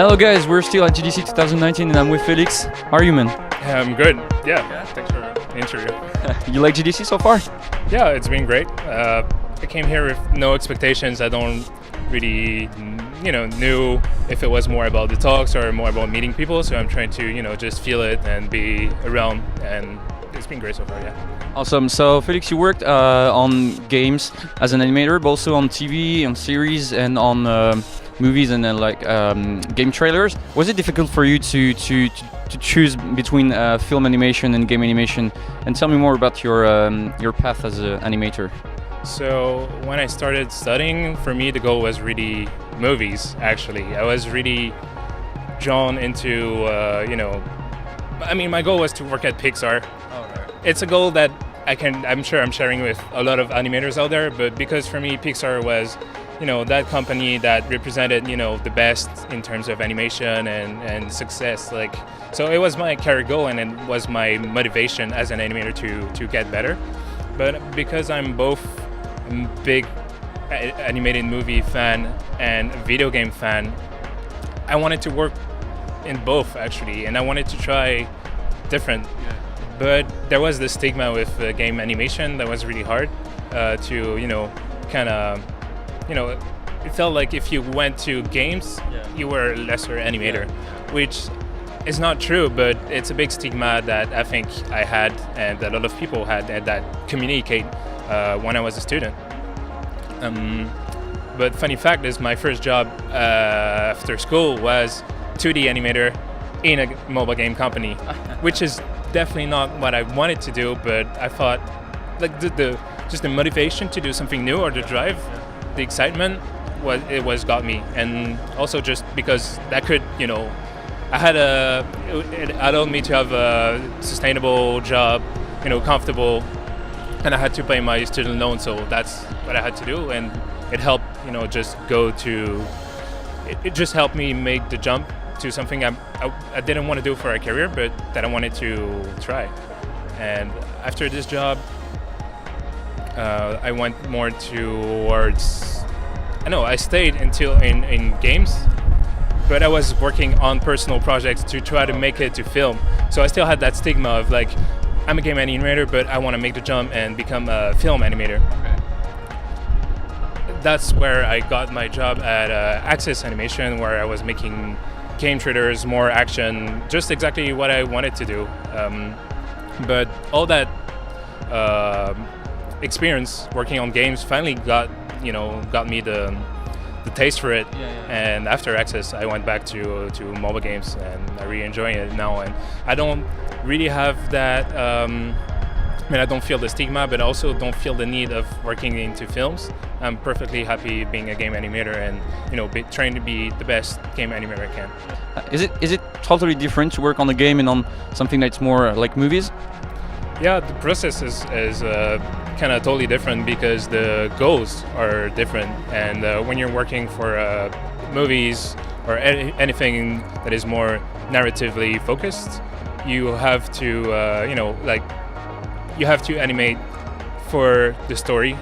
Hello guys, we're still at GDC 2019 and I'm with Felix. How are you, man? I'm good. Yeah, thanks for the interview. You like GDC so far? Yeah, it's been great. I came here with no expectations. I don't really, knew if it was more about the talks or more about meeting people. So I'm trying to, just feel it and be around. And it's been great so far. Yeah. Awesome. So Felix, you worked on games as an animator, but also on TV, on series, and on movies and game trailers. Was it difficult for you to choose between film animation and game animation? And tell me more about your path as an animator. So when I started studying, for me the goal was really movies. Actually, I was really drawn into my goal was to work at Pixar. Oh, right. It's a goal that I'm sure I'm sharing with a lot of animators out there, but because for me Pixar was that company that represented the best in terms of animation and success, so it was my career goal and it was my motivation as an animator to get better. But because I'm both a big animated movie fan and video game fan, I wanted to work in both actually, and I wanted to try different. Yeah. But there was the stigma with game animation that was really hard it felt like if you went to games, you were a lesser animator, which is not true, but it's a big stigma that I think I had and a lot of people had and that communicate when I was a student. But funny fact is my first job after school was 2D animator in a mobile game company, which is definitely not what I wanted to do, but I thought just the motivation to do something new or the drive, the excitement was got me. And also just because that could, it allowed me to have a sustainable job, comfortable, and I had to pay my student loan, so that's what I had to do. And it helped, it just helped me make the jump to something I didn't want to do for a career, but that I wanted to try. And after this job, I went more towards, I stayed until in games, but I was working on personal projects to try to make it to film. So I still had that stigma of I'm a game animator, but I want to make the jump and become a film animator. Okay. That's where I got my job at Axis Animation, where I was making game trailers, more action, just exactly what I wanted to do. But all that experience working on games finally got me the taste for it. And after Access, I went back to mobile games, and I really enjoy it now. And I don't really have that. I don't feel the stigma, but also don't feel the need of working into films. I'm perfectly happy being a game animator and trying to be the best game animator I can. Is it totally different to work on a game and on something that's more like movies? Yeah, the process is kind of totally different because the goals are different. And when you're working for movies or anything that is more narratively focused, you have to, you have to animate for the story.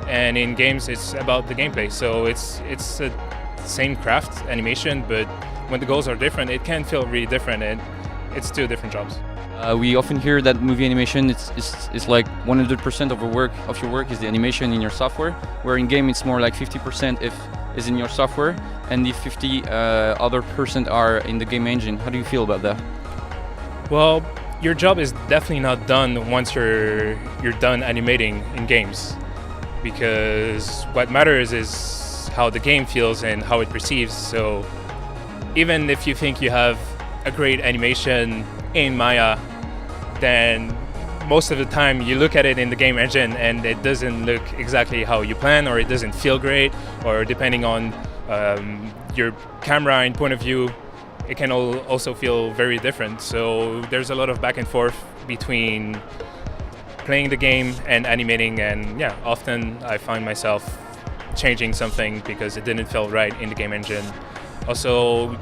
And in games, it's about the gameplay. So it's a same craft, animation, but when the goals are different, it can feel really different, and it's two different jobs. We often hear that movie animation it's like 100% of your work is the animation in your software, where in game it's more like 50% is in your software, and the 50 other percent are in the game engine. How do you feel about that? Well, your job is definitely not done once you're done animating in games, because what matters is how the game feels and how it perceives. So even if you think you have a great animation in Maya, then most of the time you look at it in the game engine and it doesn't look exactly how you plan, or it doesn't feel great, or depending on your camera and point of view, it can also feel very different. So there's a lot of back and forth between playing the game and animating, and often I find myself changing something because it didn't feel right in the game engine. Also,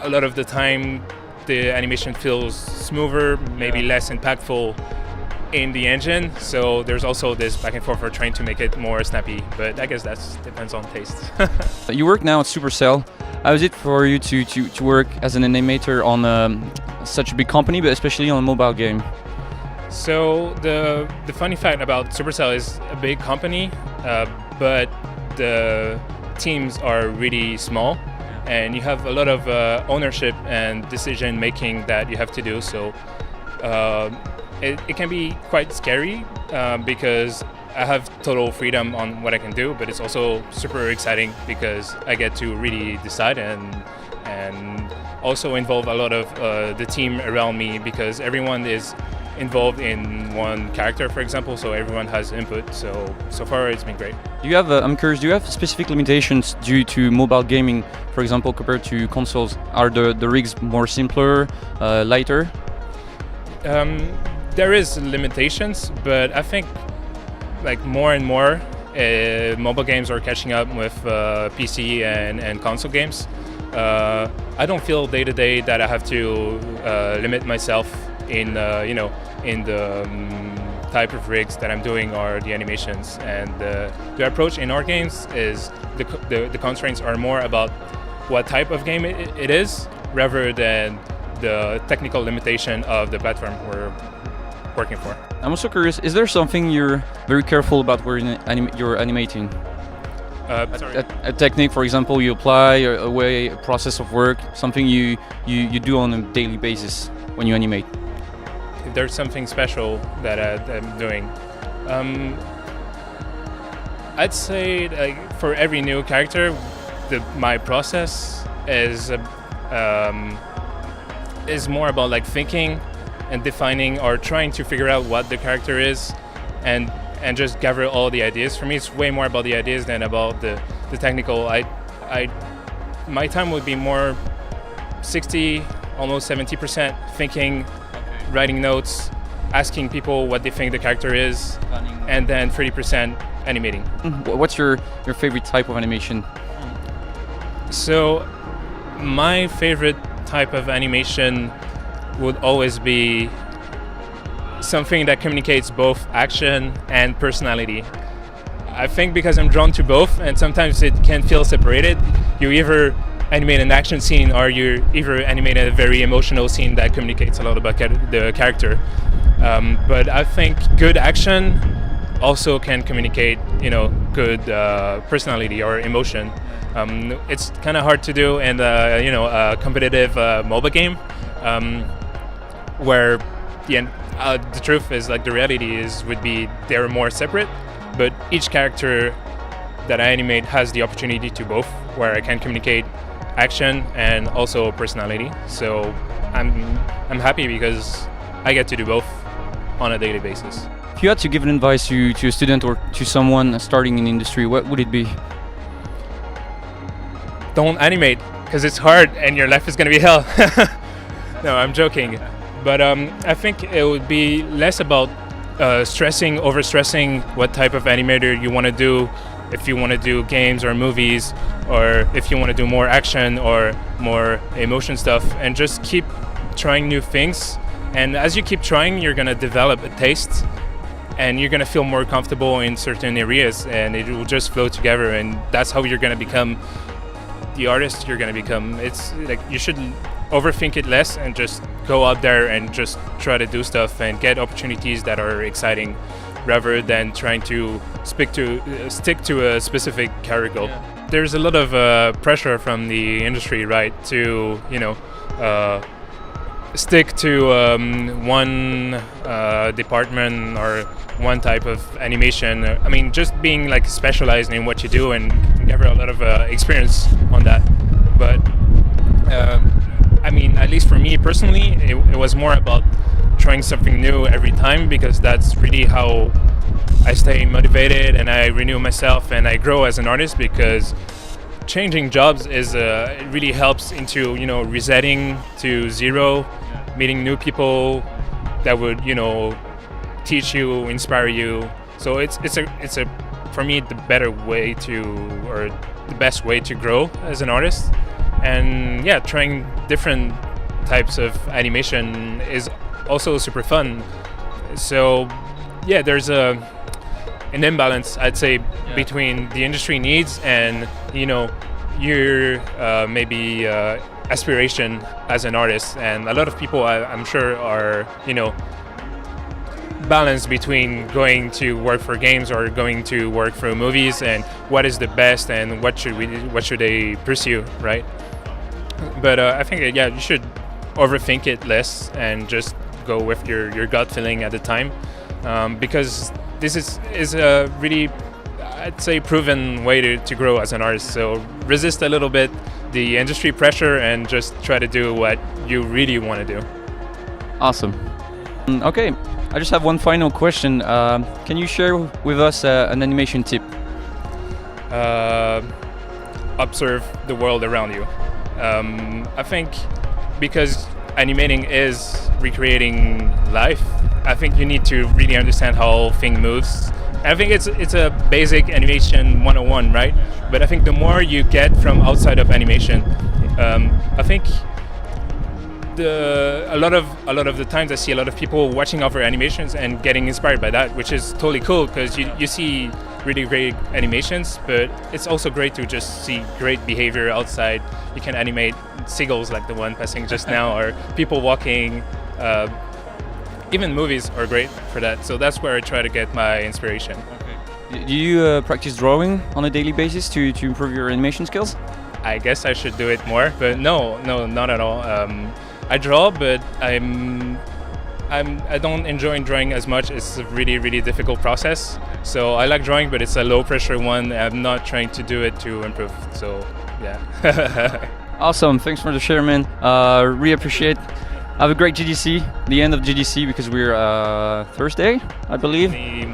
a lot of the time the animation feels smoother, maybe less impactful in the engine, so there's also this back and forth for trying to make it more snappy, but I guess that depends on taste. You work now at Supercell. How is it for you to work as an animator on such a big company, but especially on a mobile game? So the funny fact about Supercell is a big company, but the teams are really small, and you have a lot of ownership and decision making that you have to do. So it can be quite scary because I have total freedom on what I can do, but it's also super exciting because I get to really decide and also involve a lot of the team around me, because everyone is involved in one character, for example, so everyone has input. So far it's been great. Do you have, I'm curious, do you have specific limitations due to mobile gaming, for example, compared to consoles? Are the rigs more simpler, lighter? There is limitations, but I think like more and more mobile games are catching up with PC and console games. I don't feel day to day that I have to limit myself in in the type of rigs that I'm doing or the animations. And the approach in our games is the constraints are more about what type of game it is, rather than the technical limitation of the platform we're working for. I'm also curious, is there something you're very careful about when you're animating? A technique, for example, you apply, a way, a process of work, something you do on a daily basis when you animate? If there's something special that I'm doing, I'd say like for every new character, my process is more about like thinking and defining or trying to figure out what the character is, and just gather all the ideas. For me, it's way more about the ideas than about the technical. My time would be more 60, almost 70% thinking, writing notes, asking people what they think the character is, and then 30% animating. What's your favorite type of animation? So my favorite type of animation would always be something that communicates both action and personality. I think because I'm drawn to both, and sometimes it can feel separated. You either animate an action scene or you either animate a very emotional scene that communicates a lot about the character. But I think good action also can communicate, good personality or emotion. It's kind of hard to do in a competitive mobile game, where the truth is, like, the reality would be they're more separate, but each character that I animate has the opportunity to both, where I can communicate action and also personality. So I'm happy because I get to do both on a daily basis. If you had to give an advice to a student or to someone starting in the industry, what would it be? Don't animate, because it's hard and your life is going to be hell. No, I'm joking. But I think it would be less about overstressing what type of animator you want to do, if you want to do games or movies, or if you want to do more action or more emotion stuff, and just keep trying new things. And as you keep trying, you're going to develop a taste, and you're going to feel more comfortable in certain areas, and it will just flow together, and that's how you're going to become the artist you're going to become. It's like you should overthink it less and just go out there and just try to do stuff and get opportunities that are exciting, rather than trying to stick to a specific character. Yeah. There's a lot of pressure from the industry, right, to stick to one department or one type of animation. I mean, just being like specialized in what you do and gather a lot of experience on that. But I mean, at least for me personally, it was more about trying something new every time, because that's really how I stay motivated and I renew myself and I grow as an artist. Because changing jobs it really helps into resetting to zero, meeting new people that would teach you, inspire you. So it's a for me the best way to grow as an artist. And yeah, trying different types of animation is also super fun. So yeah, there's an imbalance, I'd say, between the industry needs and your maybe aspiration as an artist, and a lot of people I'm sure are balance between going to work for games or going to work for movies, and what is the best and what should they pursue, right? But I think you should overthink it less and just go with your gut feeling at the time, because this is a really, I'd say, proven way to grow as an artist. So resist a little bit the industry pressure and just try to do what you really want to do. Awesome. Okay, I just have one final question. Can you share with us an animation tip? Observe the world around you. I think because animating is recreating life, I think you need to really understand how thing moves. I think it's a basic animation 101, right? But I think the more you get from outside of animation, I think a lot of the times I see a lot of people watching other animations and getting inspired by that, which is totally cool because you see really great animations, but it's also great to just see great behavior outside. You can animate seagulls like the one passing just now, or people walking. Even movies are great for that. So that's where I try to get my inspiration. Okay. Do you practice drawing on a daily basis to improve your animation skills? I guess I should do it more, but no, not at all. I draw, but I don't enjoy drawing as much. It's a really, really difficult process. So I like drawing, but it's a low pressure one. I'm not trying to do it to improve. So yeah. Awesome. Thanks for the share, man. Really appreciate. Have a great GDC. The end of GDC because we're Thursday, I believe. Only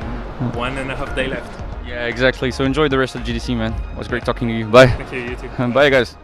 1.5 days left. Yeah, exactly. So enjoy the rest of GDC, man. It was great talking to you. Bye. Thank you. You too. Bye, guys.